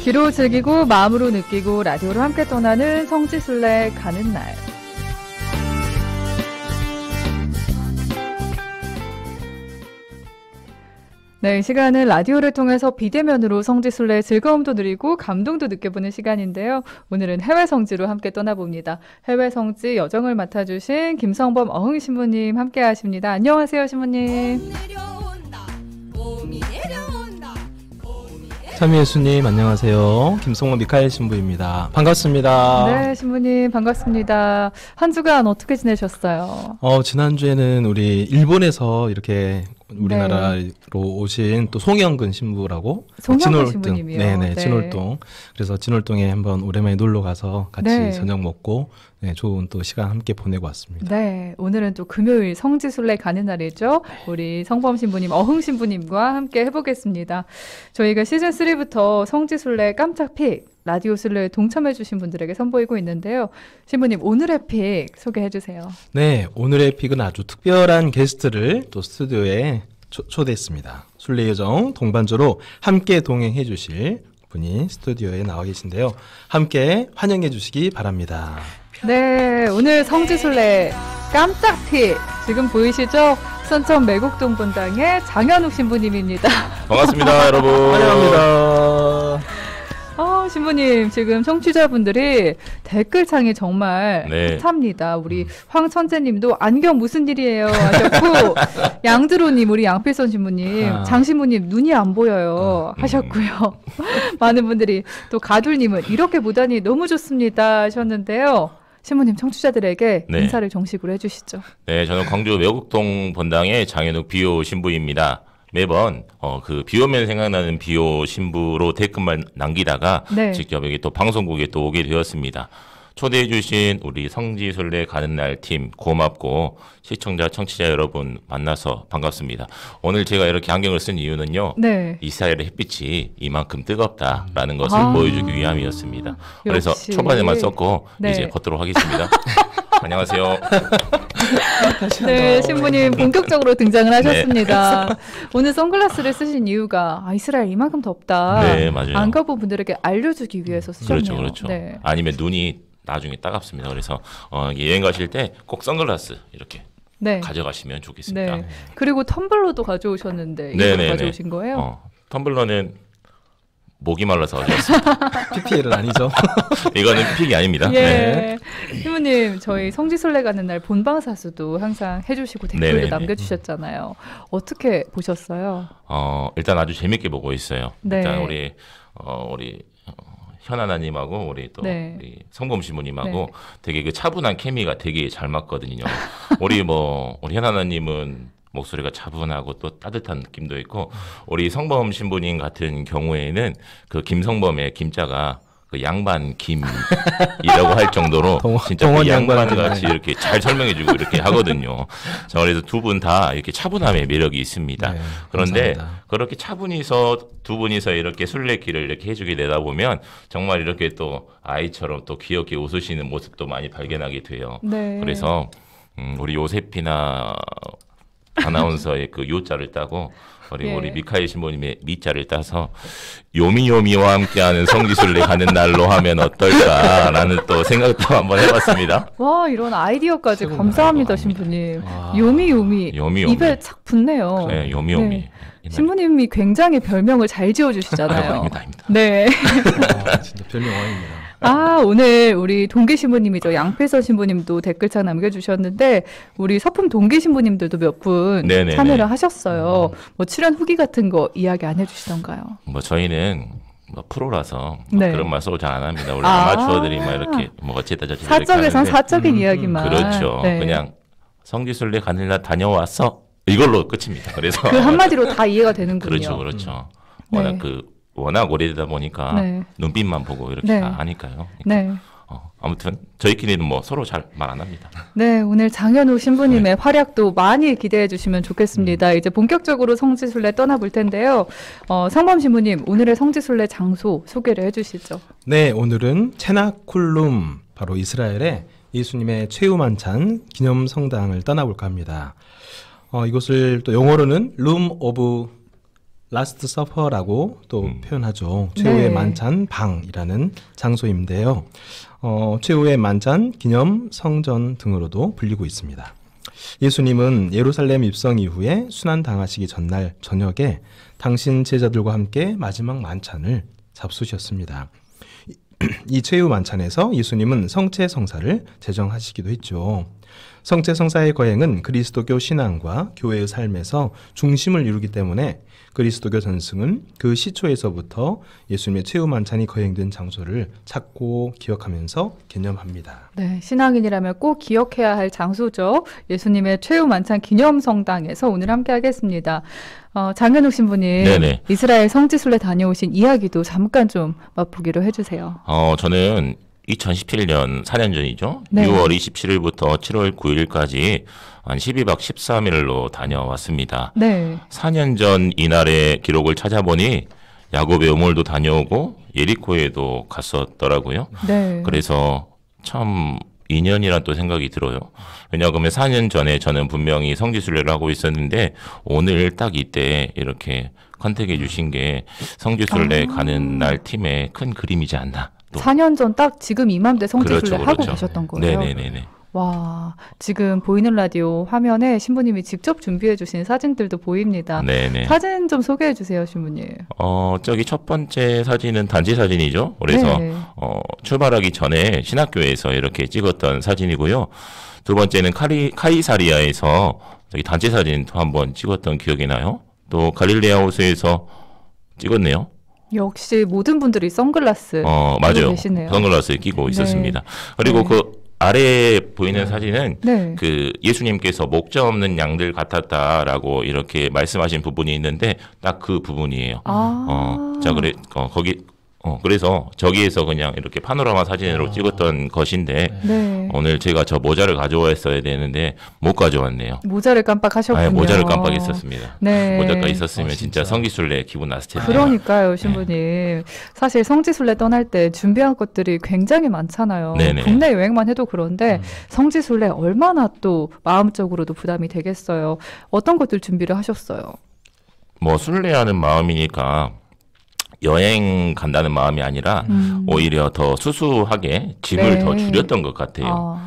귀로 즐기고 마음으로 느끼고 라디오로 함께 떠나는 성지순례 가는 날. 네, 이 시간은 라디오를 통해서 비대면으로 성지순례의 즐거움도 누리고 감동도 느껴보는 시간인데요. 오늘은 해외 성지로 함께 떠나봅니다. 해외 성지 여정을 맡아주신 김성범 어흥 신부님 함께 하십니다. 안녕하세요, 신부님. 참여예수님 안녕하세요. 김성범 미카엘 신부입니다. 반갑습니다. 네, 신부님 반갑습니다. 한 주간 어떻게 지내셨어요? 지난주에는 우리 일본에서 이렇게 우리나라로 오신 또 송영근 신부라고 송영근 신부님이요. 네네, 진월동. 그래서 진월동에 한번 오랜만에 놀러 가서 같이 저녁 먹고 좋은 또 시간 함께 보내고 왔습니다. 네, 오늘은 또 금요일 성지순례 가는 날이죠. 우리 성범 신부님, 어흥 신부님과 함께 해보겠습니다. 저희가 시즌 3부터 성지순례 깜짝 픽 라디오 순례에 동참해주신 분들에게 선보이고 있는데요. 신부님, 오늘의 픽 소개해주세요. 네, 오늘의 픽은 아주 특별한 게스트를 또 스튜디오에 초대했습니다. 순례 여정 동반자로 함께 동행해 주실 분이 스튜디오에 나와 계신데요. 함께 환영해 주시기 바랍니다. 네, 오늘 성지순례 깜짝 픽 지금 보이시죠? 선천 매국동 본당의 장현욱 신부님입니다. 반갑습니다, 여러분. 환영합니다. 신부님, 지금 청취자분들이 댓글창이 정말 핫합니다. 우리 황천재님도 안경 무슨 일이에요 하셨고, 양드로님, 우리 양필선 신부님, 장신부님 눈이 안 보여요 하셨고요. 많은 분들이 또 가둘님은 이렇게 보다니 너무 좋습니다 하셨는데요. 신부님, 청취자들에게 인사를 정식으로 해주시죠. 네, 저는 광주 매국동 본당의 장현욱 비호 신부입니다. 매번 그 비오면 생각나는 비오 신부로 댓글만 남기다가 직접 여기 또 방송국에 또 오게 되었습니다. 초대해 주신 우리 성지순례 가는 날 팀 고맙고 시청자 청취자 여러분 만나서 반갑습니다. 오늘 제가 이렇게 안경을 쓴 이유는요. 이스라엘의 햇빛이 이만큼 뜨겁다라는 것을 보여주기 위함이었습니다. 그래서 초반에만 썼고 이제 걷도록 하겠습니다. 안녕하세요. 네, 신부님 본격적으로 등장을 하셨습니다. 오늘 선글라스를 쓰신 이유가 이스라엘 이만큼 덥다. 네, 맞아요. 안 가본 분들에게 알려주기 위해서 쓰셨네요. 그렇죠. 네. 아니면 눈이 나중에 따갑습니다. 그래서 여행 가실 때 꼭 선글라스 이렇게 가져가시면 좋겠습니다. 네. 그리고 텀블러도 가져오셨는데 이거 가져오신 거예요? 텀블러는 목이 말라서 가져왔습니다. PPL은 아니죠. 이거는 픽이 아닙니다. 신부님, 저희 성지순례 가는 날 본방사수도 항상 해주시고 댓글도 남겨주셨잖아요. 어떻게 보셨어요? 일단 아주 재밌게 보고 있어요. 일단 우리 현아나님하고 우리 또 우리 성범 신부님하고 되게 그 차분한 케미가 되게 잘 맞거든요. 우리 현아나님은 목소리가 차분하고 또 따뜻한 느낌도 있고, 우리 성범 신부님 같은 경우에는 그 김성범의 김자가 그 양반 김이라고 할 정도로 진짜 그 양반 같이 이렇게 잘 설명해주고 이렇게 하거든요. 자, 그래서 두 분 다 이렇게 차분함의 매력이 있습니다. 그런데 감사합니다. 그렇게 차분히서 두 분이서 이렇게 순례길을 이렇게 해주게 되다 보면 정말 이렇게 또 아이처럼 또 귀엽게 웃으시는 모습도 많이 발견하게 돼요. 그래서 우리 요세피나 아나운서의 그 요자를 따고 우리 미카엘 신부님의 미자를 따서 요미요미와 함께하는 성지순례 가는 날로 하면 어떨까라는 또 생각도 한번 해봤습니다. 와, 이런 아이디어까지 감사합니다, 신부님. 요미요미. 입에 착 붙네요. 네, 요미요미. 신부님이 굉장히 별명을 잘 지어주시잖아요. 아닙니다. 네. 진짜 별명 왕입니다. 오늘 우리 동기 신부님이죠. 양필선 신부님도 댓글창 남겨주셨는데, 우리 서품 동기 신부님들도 몇 분 참여를 하셨어요. 출연 후기 같은 거 이야기 안 해주시던가요? 저희는 프로라서 그런 말 서로 잘 안 합니다. 원래 아마추어들이 막 이렇게 어쨌다 저쨌다 사적에선 사적인 이야기만. 그렇죠. 그냥 성지순례 가는 날 다녀왔어. 이걸로 끝입니다. 그래서 그 한마디로 다 이해가 되는군요. 그렇죠. 워낙 오래되다 보니까 눈빛만 보고 이렇게 하니까요. 아무튼 저희끼리는 서로 잘 말 안 합니다. 네, 오늘 장현욱 신부님의 활약도 많이 기대해 주시면 좋겠습니다. 이제 본격적으로 성지순례 떠나볼 텐데요. 성범 신부님, 오늘의 성지순례 장소 소개를 해주시죠. 네, 오늘은 체나쿨룸, 바로 이스라엘의 예수님의 최후 만찬 기념 성당을 떠나볼까 합니다. 이곳을 또 영어로는 Room of 라스트 서퍼라고 또 표현하죠. 최후의 만찬 방이라는 장소인데요. 최후의 만찬, 기념 성전 등으로도 불리고 있습니다. 예수님은 예루살렘 입성 이후에 순환당하시기 전날 저녁에 당신 제자들과 함께 마지막 만찬을 잡수셨습니다. 이 최후 만찬에서 예수님은 성체성사를 제정하시기도 했죠. 성체성사의 거행은 그리스도교 신앙과 교회의 삶에서 중심을 이루기 때문에 그리스도교 전승은 그 시초에서부터 예수님의 최후 만찬이 거행된 장소를 찾고 기억하면서 개념합니다. 네, 신앙인이라면 꼭 기억해야 할 장소죠. 예수님의 최후 만찬 기념성당에서 오늘 함께 하겠습니다. 장현욱 신부님, 네네. 이스라엘 성지순례 다녀오신 이야기도 잠깐 좀 맛보기로 해주세요. 저는 2017년 4년 전이죠. 네. 6월 27일부터 7월 9일까지 한 12박 13일로 다녀왔습니다. 네. 4년 전 이날의 기록을 찾아보니 야곱의 우물도 다녀오고 예리코에도 갔었더라고요. 네. 그래서 참 인연이란 또 생각이 들어요. 왜냐하면 4년 전에 저는 분명히 성지순례를 하고 있었는데 오늘 딱 이때 이렇게 컨택해 주신 게 성지순례 가는 날 팀의 큰 그림이지 않나. 또. 4년 전 딱 지금 이맘때 성지순례 하고 계셨던 거예요? 네네네. 와, 지금 보이는 라디오 화면에 신부님이 직접 준비해 주신 사진들도 보입니다. 네네. 사진 좀 소개해 주세요, 신부님. 저기 첫 번째 사진은 단체 사진이죠. 그래서 출발하기 전에 신학교에서 이렇게 찍었던 사진이고요. 두 번째는 카이사리아에서 저기 단체 사진도 한번 찍었던 기억이 나요. 또 갈릴레아 호수에서 찍었네요. 역시 모든 분들이 선글라스 맞아요. 계시네요. 선글라스 끼고 있었습니다. 그리고 그 아래에 보이는 사진은 그 예수님께서 목자 없는 양들 같았다라고 이렇게 말씀하신 부분이 있는데 딱 그 부분이에요. 자, 그래 거기 그래서 저기에서 그냥 이렇게 파노라마 사진으로 찍었던 것인데 오늘 제가 저 모자를 가져왔어야 되는데 못 가져왔네요. 모자를 깜빡하셨군요. 모자를 깜빡했었습니다. 모자가 있었으면 진짜 성지순례 기분 났을 텐데. 그러니까요, 신부님. 사실 성지순례 떠날 때 준비한 것들이 굉장히 많잖아요. 네네. 국내 여행만 해도 그런데 성지순례 얼마나 또 마음적으로도 부담이 되겠어요. 어떤 것들 준비를 하셨어요? 뭐 순례하는 마음이니까 여행 간다는 마음이 아니라 오히려 더 수수하게 짐을 더 줄였던 것 같아요.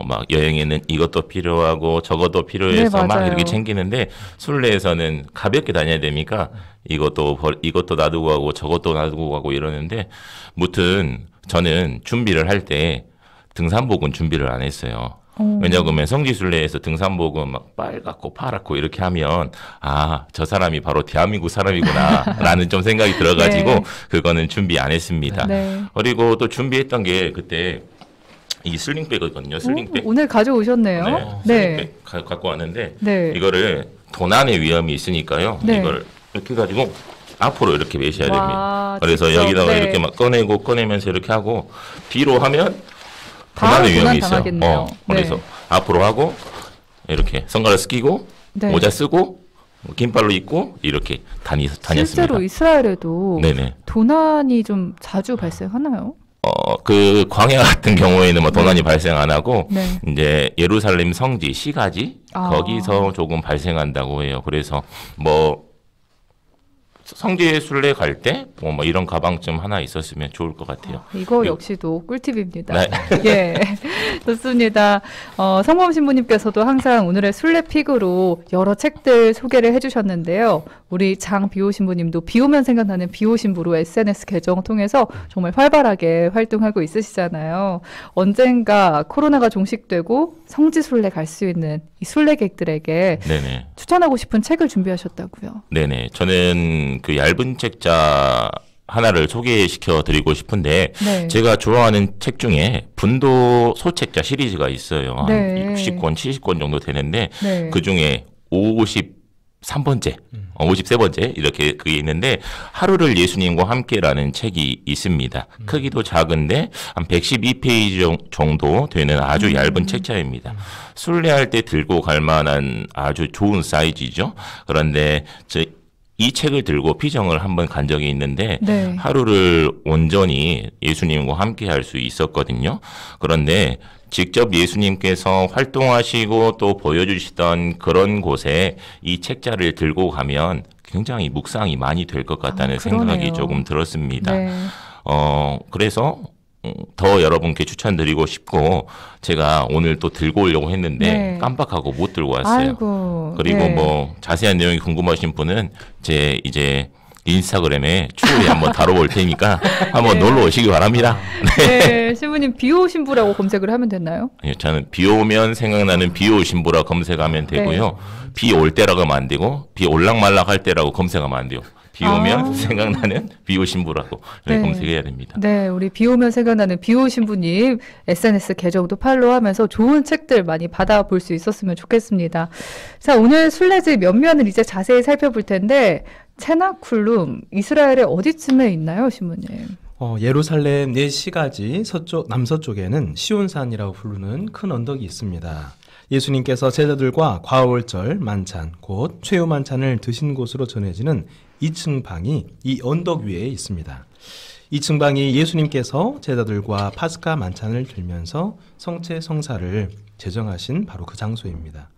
막 여행에는 이것도 필요하고 저것도 필요해서 막 이렇게 챙기는데 순례에서는 가볍게 다녀야 되니까 이것도 놔두고 가고 저것도 놔두고 가고 이러는데 무튼 저는 준비를 할 때 등산복은 준비를 안 했어요. 왜냐하면 성지순례에서 등산복은 막 빨갛고 파랗고 이렇게 하면 저 사람이 바로 대한민국 사람이구나 라는 좀 생각이 들어가지고 그거는 준비 안 했습니다. 그리고 또 준비했던 게 그때 이 슬링백이거든요. 슬링백. 오늘 가져오셨네요. 슬링백 갖고 왔는데 이거를 도난의 위험이 있으니까요. 이걸 이렇게 해가지고 앞으로 이렇게 매셔야 됩니다. 그래서 여기다가 이렇게 막 꺼내면서 이렇게 하고 뒤로 하면 도난의 위험이 있어요. 그래서 앞으로 하고 이렇게 선글라스 끼고 모자 쓰고 긴팔로 입고 이렇게 다녔습니다. 실제로 이스라엘에도 도난이 좀 자주 발생하나요? 그 광야 같은 경우에는 뭐 도난이 발생 안 하고 이제 예루살렘 성지 시가지 거기서 조금 발생한다고 해요. 그래서 뭐 성지순례 갈 때 뭐 이런 가방쯤 하나 있었으면 좋을 것 같아요. 이거 역시도 꿀팁입니다. 예, 좋습니다. 성범 신부님께서도 항상 오늘의 순례픽으로 여러 책들 소개를 해주셨는데요. 우리 장비호 신부님도 비 오면 생각나는 비호 신부로 SNS 계정 통해서 정말 활발하게 활동하고 있으시잖아요. 언젠가 코로나가 종식되고 성지순례 갈 수 있는 이 순례객들에게 추천하고 싶은 책을 준비하셨다고요. 네네. 저는 그 얇은 책자 하나를 소개시켜 드리고 싶은데 제가 좋아하는 책 중에 분도 소책자 시리즈가 있어요. 한 60권, 70권 정도 되는데 그 중에 53번째, 53번째 이렇게 그게 있는데 하루를 예수님과 함께라는 책이 있습니다. 크기도 작은데 한 112페이지 정도 되는 아주 얇은 책자입니다. 순례할 때 들고 갈 만한 아주 좋은 사이즈죠. 그런데 이 책을 들고 피정을 한번 간 적이 있는데 하루를 온전히 예수님과 함께 할 수 있었거든요. 그런데 직접 예수님께서 활동하시고 또 보여주시던 그런 곳에 이 책자를 들고 가면 굉장히 묵상이 많이 될 것 같다는 생각이 조금 들었습니다. 네. 그래서 더 여러분께 추천드리고 싶고 제가 오늘 또 들고 오려고 했는데 네. 깜빡하고 못 들고 왔어요. 아이고, 그리고 네. 뭐 자세한 내용이 궁금하신 분은 제 이제 인스타그램에 추후에 한번 다뤄볼 테니까 한번 놀러 오시기 바랍니다. 네, 신부님 비오 신부라고 검색을 하면 되나요? 아니요, 저는 비 오면 생각나는 비오 신부라 검색하면 되고요. 비 올 때라고 하면 안 되고 비 올락말락 할 때라고 검색하면 안 돼요. 비 오면 생각나는 비오 신부라고 검색해야 됩니다. 네, 우리 비 오면 생각나는 비오 신부님 SNS 계정도 팔로우하면서 좋은 책들 많이 받아볼 수 있었으면 좋겠습니다. 자, 오늘 순례지 몇면을 이제 자세히 살펴볼 텐데 체나쿨룸 이스라엘의 어디쯤에 있나요, 신부님? 예루살렘 4시가지 남서쪽에는 시온산이라고 부르는 큰 언덕이 있습니다. 예수님께서 제자들과 과월절 만찬, 곧 최후 만찬을 드신 곳으로 전해지는 2층 방이 이 언덕 위에 있습니다. 2층 방이 예수님께서 제자들과 파스카 만찬을 들면서 성체 성사를 제정하신 바로 그 장소입니다.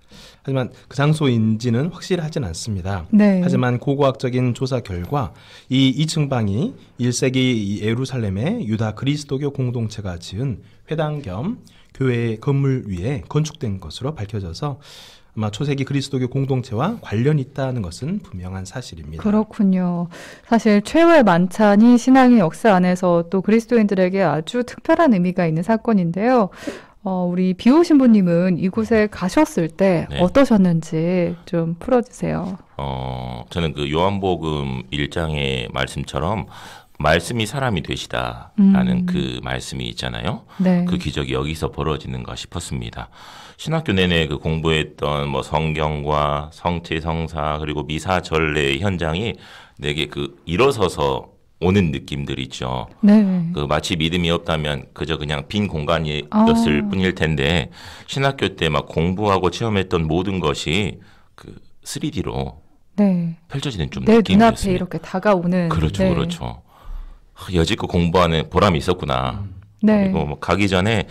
하지만 그 장소인지는 확실하진 않습니다. 네. 하지만 고고학적인 조사 결과 이 2층 방이 1세기 예루살렘의 유다 그리스도교 공동체가 지은 회당 겸 교회 건물 위에 건축된 것으로 밝혀져서 아마 초세기 그리스도교 공동체와 관련이 있다는 것은 분명한 사실입니다. 그렇군요. 사실 최후의 만찬이 신앙의 역사 안에서 또 그리스도인들에게 아주 특별한 의미가 있는 사건인데요. 우리 비오 신부님은 이곳에 가셨을 때 네. 어떠셨는지 좀 풀어주세요. 저는 그 요한복음 1장의 말씀처럼 말씀이 사람이 되시다라는 그 말씀이 있잖아요. 네. 그 기적이 여기서 벌어지는가 싶었습니다. 신학교 내내 그 공부했던 뭐 성경과 성체 성사 그리고 미사 전례의 현장이 내게 그 일어서서 오는 느낌들 있죠. 네. 그 마치 믿음이 없다면 그저 그냥 빈 공간이었을 뿐일 텐데 신학교 때 막 공부하고 체험했던 모든 것이 그 3D로 네. 펼쳐지는 좀 내 느낌이었습니다. 눈앞에 이렇게 다가오는. 그렇죠, 네. 그렇죠. 여지껏 공부하는 보람이 있었구나. 네. 그리고 뭐 가기 전에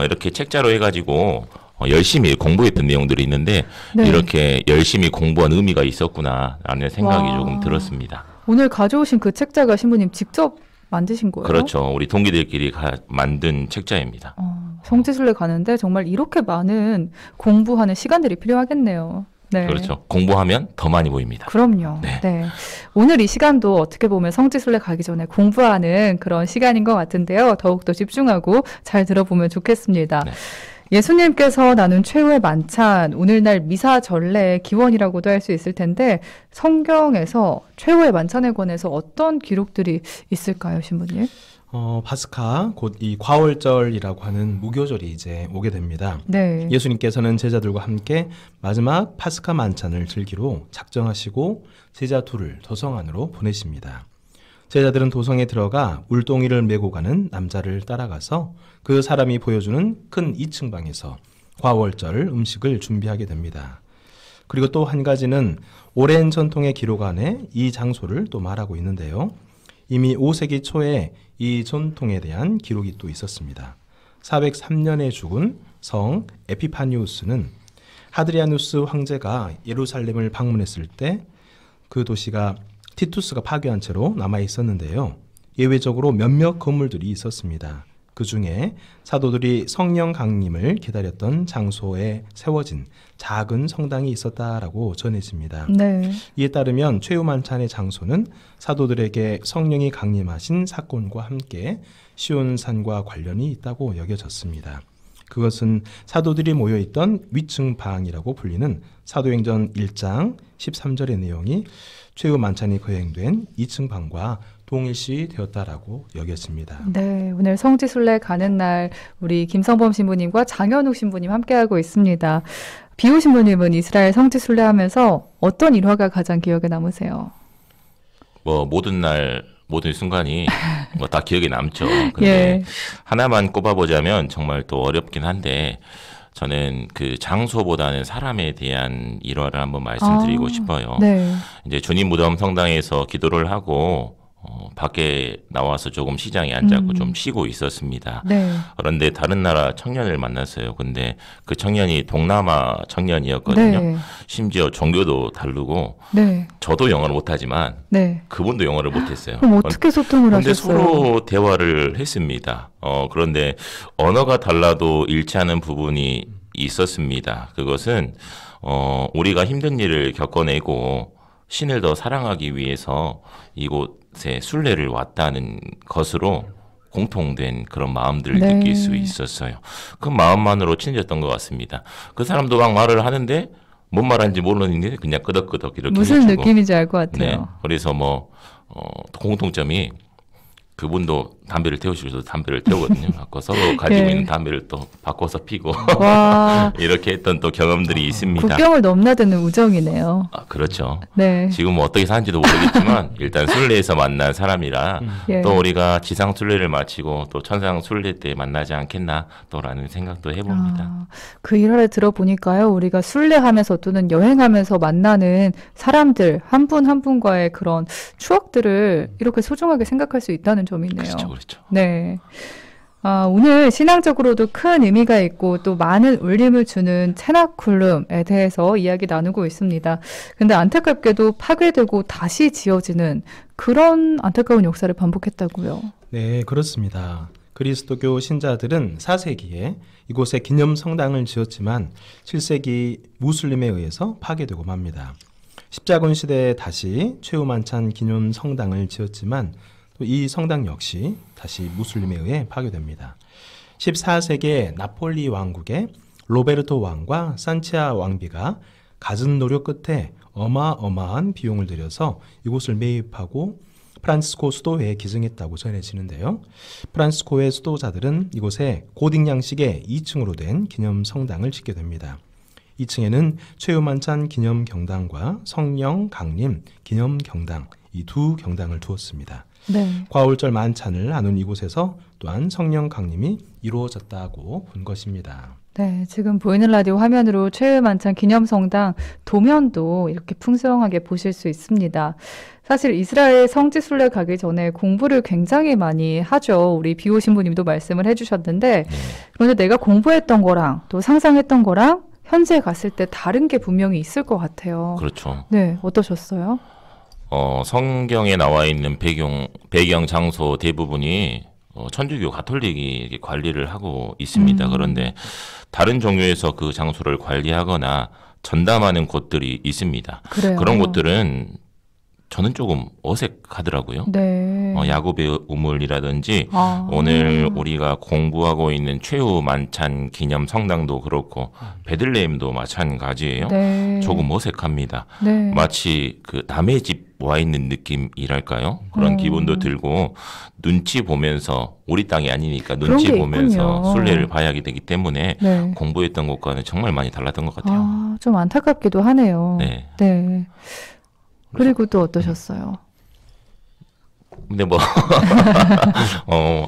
이렇게 책자로 해가지고 열심히 공부했던 내용들이 있는데 네. 이렇게 열심히 공부한 의미가 있었구나라는 생각이 와. 조금 들었습니다. 오늘 가져오신 그 책자가 신부님 직접 만드신 거예요? 그렇죠. 우리 동기들끼리 만든 책자입니다. 성지순례 가는데 정말 이렇게 많은 공부하는 시간들이 필요하겠네요. 네. 그렇죠. 공부하면 더 많이 보입니다. 그럼요. 네. 네. 오늘 이 시간도 어떻게 보면 성지순례 가기 전에 공부하는 그런 시간인 것 같은데요. 더욱더 집중하고 잘 들어보면 좋겠습니다. 네. 예수님께서 나눈 최후의 만찬, 오늘날 미사 전례의 기원이라고도 할 수 있을 텐데 성경에서 최후의 만찬에 관해서 어떤 기록들이 있을까요, 신부님? 파스카 곧 이 과월절이라고 하는 무교절이 이제 오게 됩니다. 네. 예수님께서는 제자들과 함께 마지막 파스카 만찬을 즐기러 작정하시고 제자 둘을 도성 안으로 보내십니다. 제자들은 도성에 들어가 울동이를 메고 가는 남자를 따라가서 그 사람이 보여주는 큰 2층 방에서 과월절 음식을 준비하게 됩니다. 그리고 또 한 가지는 오랜 전통의 기록 안에 이 장소를 또 말하고 있는데요. 이미 5세기 초에 이 전통에 대한 기록이 또 있었습니다. 403년에 죽은 성 에피파니우스는 하드리아누스 황제가 예루살렘을 방문했을 때 그 도시가 티투스가 파괴한 채로 남아 있었는데요. 예외적으로 몇몇 건물들이 있었습니다. 그 중에 사도들이 성령 강림을 기다렸던 장소에 세워진 작은 성당이 있었다라고 전해집니다. 네. 이에 따르면 최후 만찬의 장소는 사도들에게 성령이 강림하신 사건과 함께 시온산과 관련이 있다고 여겨졌습니다. 그것은 사도들이 모여있던 위층 방이라고 불리는 사도행전 1장 13절의 내용이 최후 만찬이 거행된 2층 방과 동일시 되었다라고 여겨집니다. 네, 오늘 성지순례 가는 날 우리 김성범 신부님과 장현욱 신부님 함께하고 있습니다. 비오 신부님은 이스라엘 성지순례 하면서 어떤 일화가 가장 기억에 남으세요? 뭐 모든 순간이 뭐 다 기억에 남죠. 근데 예. 하나만 꼽아보자면 정말 또 어렵긴 한데 저는 그 장소보다는 사람에 대한 일화를 한번 말씀드리고 싶어요. 네. 이제 주님 무덤 성당에서 기도를 하고 밖에 나와서 조금 시장에 앉아서 좀 쉬고 있었습니다. 네. 그런데 다른 나라 청년을 만났어요. 근데 그 청년이 동남아 청년이었거든요. 네. 심지어 종교도 다르고 네. 저도 영어를 못하지만 네. 그분도 영어를 못했어요. 그럼 어떻게 소통을 근데 하셨어요? 서로 대화를 했습니다. 그런데 언어가 달라도 일치하는 부분이 있었습니다. 그것은 우리가 힘든 일을 겪어내고 신을 더 사랑하기 위해서 이곳에 순례를 왔다는 것으로 공통된 그런 마음들을 네. 느낄 수 있었어요. 그 마음만으로 친해졌던 것 같습니다. 그 사람도 막 말을 하는데 뭔 말하는지 모르는데 그냥 끄덕끄덕 이렇게 무슨 해주고. 느낌인지 알 것 같아요. 네. 그래서 공통점이 그분도 담배를 태우시고 저도 담배를 태우거든요. 서로 가지고 네. 있는 담배를 또 바꿔서 피고 와. 이렇게 했던 또 경험들이 있습니다. 국경을 넘나드는 우정이네요. 그렇죠. 네. 지금 어떻게 사는지도 모르겠지만 일단 순례에서 만난 사람이라 예. 또 우리가 지상 순례를 마치고 또 천상 순례 때 만나지 않겠나 또라는 생각도 해봅니다. 그 일화를 들어보니까요, 우리가 순례하면서 또는 여행하면서 만나는 사람들 한 분 한 분과의 그런 추억들을 이렇게 소중하게 생각할 수 있다는 점이 있네요. 그렇죠. 네. 오늘 신앙적으로도 큰 의미가 있고 또 많은 울림을 주는 체나쿨룸에 대해서 이야기 나누고 있습니다. 근데 안타깝게도 파괴되고 다시 지어지는 그런 안타까운 역사를 반복했다고요. 네, 그렇습니다. 그리스도교 신자들은 4세기에 이곳에 기념 성당을 지었지만 7세기 무슬림에 의해서 파괴되고 맙니다. 십자군 시대에 다시 최후만찬 기념 성당을 지었지만 또 이 성당 역시 다시 무슬림에 의해 파괴됩니다. 14세기에 나폴리 왕국의 로베르토 왕과 산치아 왕비가 갖은 노력 끝에 어마어마한 비용을 들여서 이곳을 매입하고 프란시스코 수도회에 기증했다고 전해지는데요. 프란시스코의 수도자들은 이곳에 고딕 양식의 2층으로 된 기념 성당을 짓게 됩니다. 2층에는 최후만찬 기념 경당과 성령 강림 기념 경당, 이 두 경당을 두었습니다. 네. 과울절 만찬을 나눈 이곳에서 또한 성령 강림이 이루어졌다고 본 것입니다. 네, 지금 보이는 라디오 화면으로 최후만찬 기념성당 도면도 이렇게 풍성하게 보실 수 있습니다. 사실 이스라엘 성지 순례 가기 전에 공부를 굉장히 많이 하죠. 우리 비오 신부님도 말씀을 해주셨는데, 그런데 내가 공부했던 거랑 또 상상했던 거랑 현지에 갔을 때 다른 게 분명히 있을 것 같아요. 그렇죠. 네, 어떠셨어요? 성경에 나와 있는 배경 장소 대부분이 천주교 가톨릭이 이렇게 관리를 하고 있습니다. 그런데 다른 종교에서 그 장소를 관리하거나 전담하는 곳들이 있습니다. 그래요. 그런 곳들은 저는 조금 어색하더라고요. 네. 야곱의 우물이라든지 오늘 우리가 공부하고 있는 최후 만찬 기념 성당도 그렇고 베들레헴도 마찬가지예요. 네. 조금 어색합니다. 네. 마치 그 남의 집 와 있는 느낌이랄까요? 그런 기분도 들고 눈치 보면서 우리 땅이 아니니까 눈치 보면서 순례를 봐야 되기 때문에 네. 공부했던 것과는 정말 많이 달랐던 것 같아요. 좀 안타깝기도 하네요. 네. 네. 그리고 또 어떠셨어요? 근데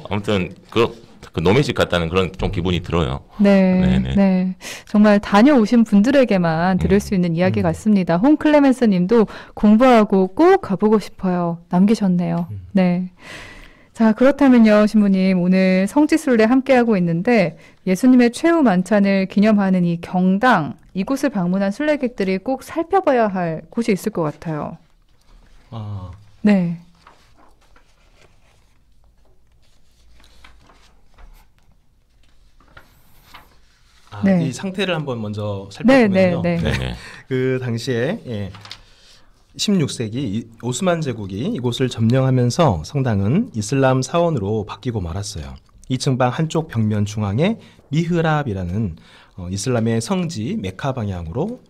아무튼 그 노매식 같다는 그런 좀 기분이 들어요. 네, 네네. 네. 정말 다녀오신 분들에게만 들을 수 있는 이야기 같습니다. 홍클레멘스 님도 공부하고 꼭 가보고 싶어요. 남기셨네요. 네. 자, 그렇다면요, 신부님. 오늘 성지순례 함께하고 있는데 예수님의 최후 만찬을 기념하는 이 경당, 이곳을 방문한 순례객들이 꼭 살펴봐야 할 곳이 있을 것 같아요. 네. 이 상태를 한번 먼저 살펴보면요. 네. 그 당시에 16세기 오스만 제국이 이곳을 점령하면서 성당은 이슬람 사원으로 바뀌고 말았어요. 2층 방 한쪽 벽면 중앙에 미흐랍이라는 이슬람의 성지 메카 방향으로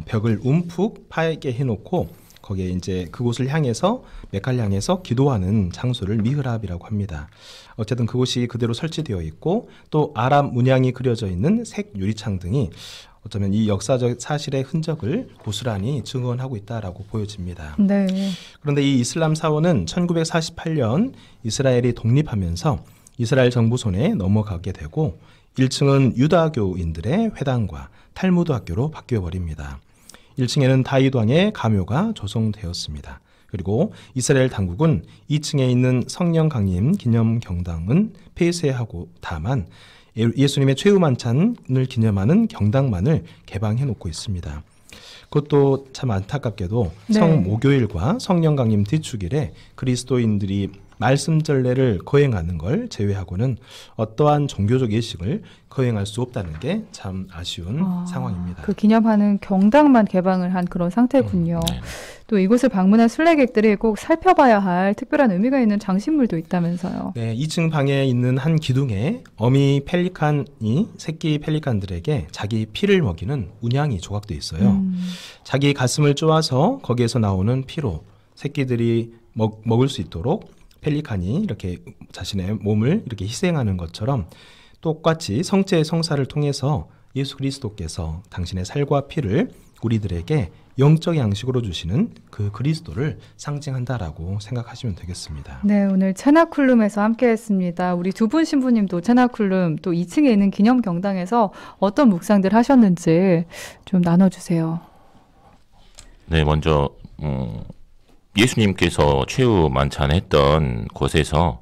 벽을 움푹 파게 해놓고 거기에 이제 그곳을 향해서 메카를 향해서 기도하는 장소를 미흐랍이라고 합니다. 어쨌든 그곳이 그대로 설치되어 있고 또 아랍 문양이 그려져 있는 색 유리창 등이 어쩌면 이 역사적 사실의 흔적을 고스란히 증언하고 있다라고 보여집니다. 네. 그런데 이 이슬람 사원은 1948년 이스라엘이 독립하면서 이스라엘 정부 손에 넘어가게 되고 1층은 유다교인들의 회당과 탈무드 학교로 바뀌어 버립니다. 1층에는 다윗 왕의 가묘가 조성되었습니다. 그리고 이스라엘 당국은 2층에 있는 성령 강림 기념 경당은 폐쇄하고 다만 예수님의 최후 만찬을 기념하는 경당만을 개방해 놓고 있습니다. 그것도 참 안타깝게도 네. 성모교일과 성령 강림 뒤축일에 그리스도인들이 말씀 전례를 거행하는 걸 제외하고는 어떠한 종교적 예식을 거행할 수 없다는 게 참 아쉬운 상황입니다. 그 기념하는 경당만 개방을 한 그런 상태군요. 네. 또 이곳을 방문한 순례객들이 꼭 살펴봐야 할 특별한 의미가 있는 장식물도 있다면서요. 네, 2층 방에 있는 한 기둥에 어미 펠리칸이 새끼 펠리칸들에게 자기 피를 먹이는 운양이 조각돼 있어요. 자기 가슴을 쪼아서 거기에서 나오는 피로 새끼들이 먹을 수 있도록 펠리칸이 이렇게 자신의 몸을 이렇게 희생하는 것처럼 똑같이 성체 성사를 통해서 예수 그리스도께서 당신의 살과 피를 우리들에게 영적 양식으로 주시는 그 그리스도를 상징한다라고 생각하시면 되겠습니다. 네, 오늘 체나쿨룸에서 함께했습니다. 우리 두 분 신부님도 체나쿨룸 또 2층에 있는 기념 경당에서 어떤 묵상들 하셨는지 좀 나눠주세요. 네, 먼저 예수님께서 최후 만찬했던 곳에서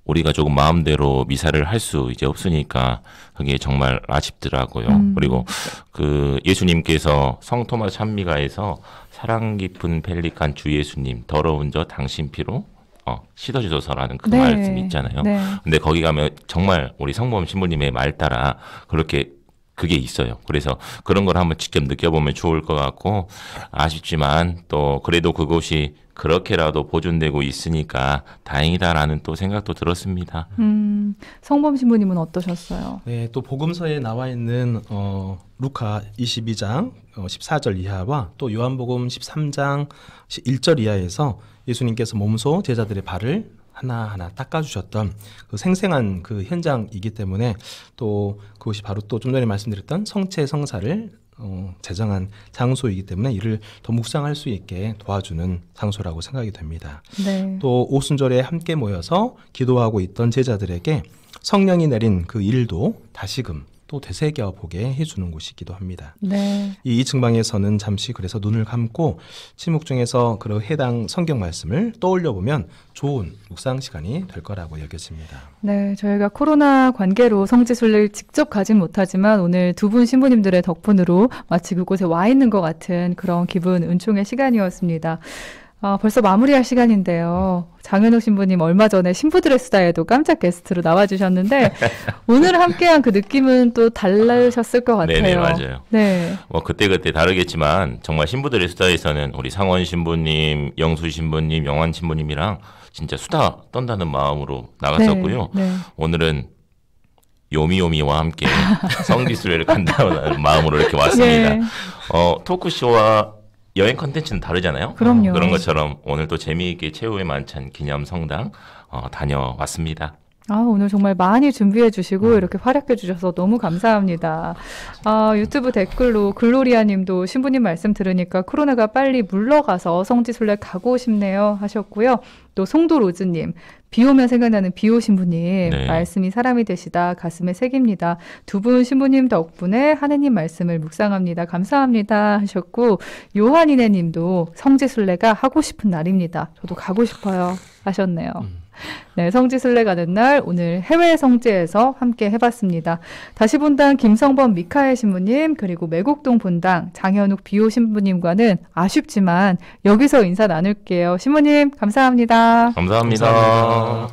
우리가 조금 마음대로 미사를 할 수 이제 없으니까 그게 정말 아쉽더라고요. 그리고 그 예수님께서 성토마 찬미가에서 사랑 깊은 펠리칸 주 예수님 더러운 저 당신 피로 씻어주소서라는 그 네. 말씀 있잖아요. 네. 근데 거기 가면 정말 우리 성범 신부님의 말 따라 그렇게 그게 있어요. 그래서 그런 걸 한번 직접 느껴보면 좋을 것 같고 아쉽지만 또 그래도 그곳이 그렇게라도 보존되고 있으니까 다행이다라는 또 생각도 들었습니다. 성범 신부님은 어떠셨어요? 네, 또 복음서에 나와 있는 루카 22장 14절 이하와 또 요한복음 13장 1절 이하에서 예수님께서 몸소 제자들의 발을 하나하나 닦아주셨던 그 생생한 그 현장이기 때문에 또 그것이 바로 또 좀 전에 말씀드렸던 성체 성사를 제정한 장소이기 때문에 이를 더 묵상할 수 있게 도와주는 장소라고 생각이 됩니다. 네. 또 오순절에 함께 모여서 기도하고 있던 제자들에게 성령이 내린 그 일도 다시금 또 되새겨 보게 해주는 곳이기도 합니다. 네. 이 2층 방에서는 잠시 그래서 눈을 감고 침묵 중에서 그 해당 성경 말씀을 떠올려 보면 좋은 묵상 시간이 될 거라고 여겨집니다. 네, 저희가 코로나 관계로 성지순례를 직접 가진 못하지만 오늘 두 분 신부님들의 덕분으로 마치 그곳에 와 있는 것 같은 그런 기분 은총의 시간이었습니다. 벌써 마무리할 시간인데요. 장현욱 신부님 얼마 전에 신부들의 수다에도 깜짝 게스트로 나와주셨는데 오늘 함께한 그 느낌은 또 달라셨을 것 같아요. 네네, 맞아요. 네. 뭐 그때그때 다르겠지만 정말 신부들의 수다에서는 우리 상원 신부님, 영수 신부님, 영환 신부님이랑 진짜 수다 떤다는 마음으로 나갔었고요. 네, 네. 오늘은 요미요미와 함께 성지순례를 간다는 마음으로 이렇게 왔습니다. 네. 토크쇼와 여행 컨텐츠는 다르잖아요. 그럼요. 그런 것처럼 오늘 또 재미있게 최후의 만찬 기념 성당 다녀왔습니다. 오늘 정말 많이 준비해 주시고 이렇게 활약해 주셔서 너무 감사합니다. 유튜브 댓글로 글로리아 님도 신부님 말씀 들으니까 코로나가 빨리 물러가서 성지순례 가고 싶네요 하셨고요. 또 송도로즈 님, 비 오면 생각나는 비오 신부님, 네. 말씀이 사람이 되시다 가슴에 새깁니다. 두 분 신부님 덕분에 하느님 말씀을 묵상합니다. 감사합니다 하셨고, 요한이네 님도 성지순례가 하고 싶은 날입니다. 저도 가고 싶어요 하셨네요. 네, 성지순례 가는 날 오늘 해외 성지에서 함께 해봤습니다. 다시 본당 김성범 미카엘 신부님 그리고 매곡동 본당 장현욱 비오 신부님과는 아쉽지만 여기서 인사 나눌게요. 신부님 감사합니다. 감사합니다.